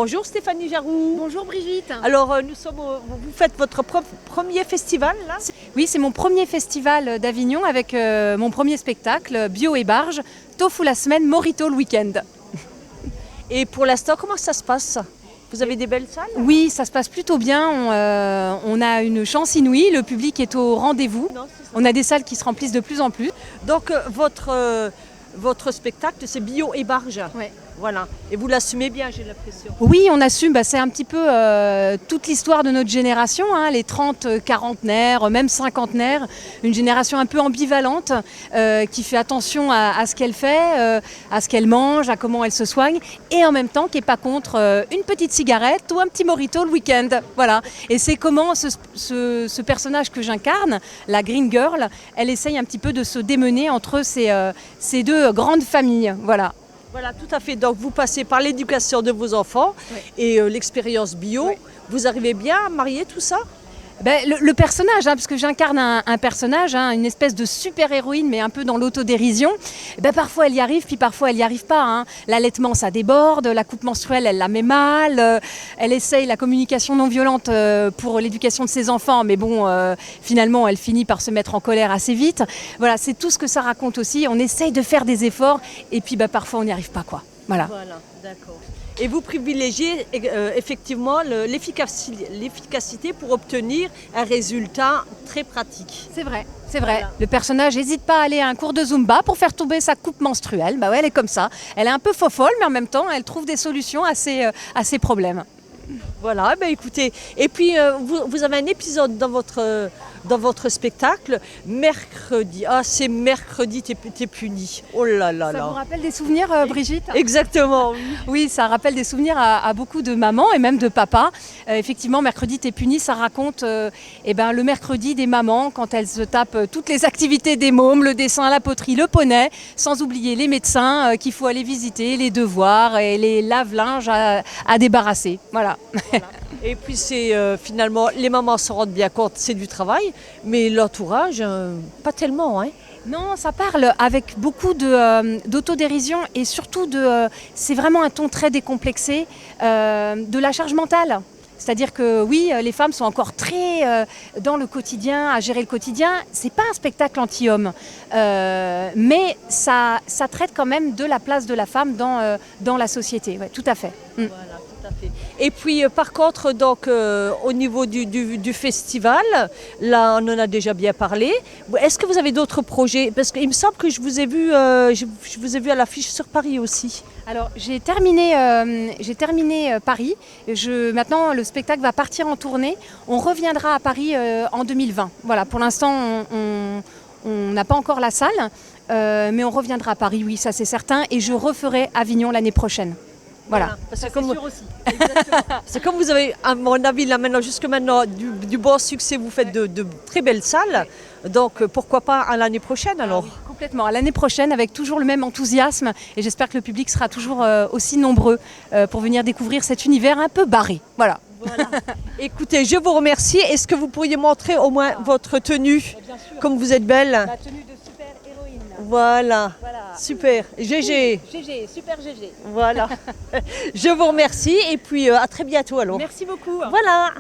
Bonjour Stéphanie Jaroux. Bonjour Brigitte. Alors vous faites votre premier festival là? Oui, c'est mon premier festival d'Avignon avec mon premier spectacle, Bio et Barge, Tofu la semaine, Morito le week-end. Et pour l'instant, comment ça se passe? Vous avez des belles salles? Oui, ça se passe plutôt bien. On a une chance inouïe, le public est au rendez-vous. On a des salles qui se remplissent de plus en plus. Donc votre spectacle, c'est Bio et Barge. Ouais. Voilà. Et vous l'assumez bien, j'ai l'impression. Oui, on assume, c'est un petit peu toute l'histoire de notre génération, hein, les 30, quarantenaires, même cinquantenaires, une génération un peu ambivalente qui fait attention à ce qu'elle fait, à ce qu'elle mange, à comment elle se soigne, et en même temps qui n'est pas contre une petite cigarette ou un petit morito le week-end. Voilà. Et c'est comment ce personnage que j'incarne, la Green Girl, elle essaye un petit peu de se démener entre ces deux grandes familles. Voilà. Voilà, tout à fait. Donc vous passez par l'éducation de vos enfants et l'expérience bio. Ouais. Vous arrivez bien à marier tout ça? Le personnage, parce que j'incarne un personnage, une espèce de super-héroïne, mais un peu dans l'autodérision. Parfois elle y arrive, puis parfois elle n'y arrive pas. L'allaitement, ça déborde, la coupe menstruelle, elle la met mal. Elle essaye la communication non violente pour l'éducation de ses enfants, mais bon, finalement, elle finit par se mettre en colère assez vite. Voilà, c'est tout ce que ça raconte aussi. On essaye de faire des efforts, et puis parfois on n'y arrive pas, quoi. Voilà, d'accord. Et vous privilégiez effectivement l'efficacité pour obtenir un résultat très pratique. C'est vrai, c'est vrai. Voilà. Le personnage n'hésite pas à aller à un cours de Zumba pour faire tomber sa coupe menstruelle. Ouais, elle est comme ça. Elle est un peu fofolle, mais en même temps, elle trouve des solutions à ses problèmes. Voilà, écoutez, et puis vous avez un épisode dans votre spectacle, mercredi. Ah, c'est mercredi, t'es puni. Oh là là là. Ça vous rappelle des souvenirs, Brigitte? Exactement. Oui, ça rappelle des souvenirs à beaucoup de mamans et même de papas. Effectivement, mercredi, t'es puni, ça raconte le mercredi des mamans quand elles se tapent toutes les activités des mômes, le dessin, la poterie, le poney, sans oublier les médecins qu'il faut aller visiter, les devoirs et les lave-linges à débarrasser. Voilà. Et puis c'est finalement, les mamans se rendent bien compte, c'est du travail, mais l'entourage, pas tellement. Non, ça parle avec beaucoup d'autodérision et surtout c'est vraiment un ton très décomplexé de la charge mentale. C'est-à-dire que oui, les femmes sont encore très dans le quotidien, à gérer le quotidien. C'est pas un spectacle anti-homme, mais ça traite quand même de la place de la femme dans la société. Ouais, tout à fait. Voilà, tout à fait. Et puis par contre, donc au niveau du festival, là on en a déjà bien parlé. Est-ce que vous avez d'autres projets? Parce qu'il me semble que je vous ai vu à l'affiche sur Paris aussi. Alors j'ai terminé Paris. Maintenant le spectacle va partir en tournée. On reviendra à Paris en 2020. Voilà, pour l'instant on n'a pas encore la salle, mais on reviendra à Paris, oui, ça c'est certain. Et je referai Avignon l'année prochaine. Voilà. C'est sûr aussi. C'est comme vous avez, à mon avis, jusque maintenant, du bon succès, vous faites de très belles salles. Donc pourquoi pas à l'année prochaine alors? Oui, complètement, à l'année prochaine avec toujours le même enthousiasme. Et j'espère que le public sera toujours aussi nombreux pour venir découvrir cet univers un peu barré. Voilà. Écoutez, je vous remercie. Est-ce que vous pourriez montrer au moins votre tenue? Bien sûr. Comme vous êtes belle. La tenue de super-héroïne. Voilà. Super. GG. GG, super GG. Voilà. Je vous remercie et puis à très bientôt alors. Merci beaucoup. Voilà.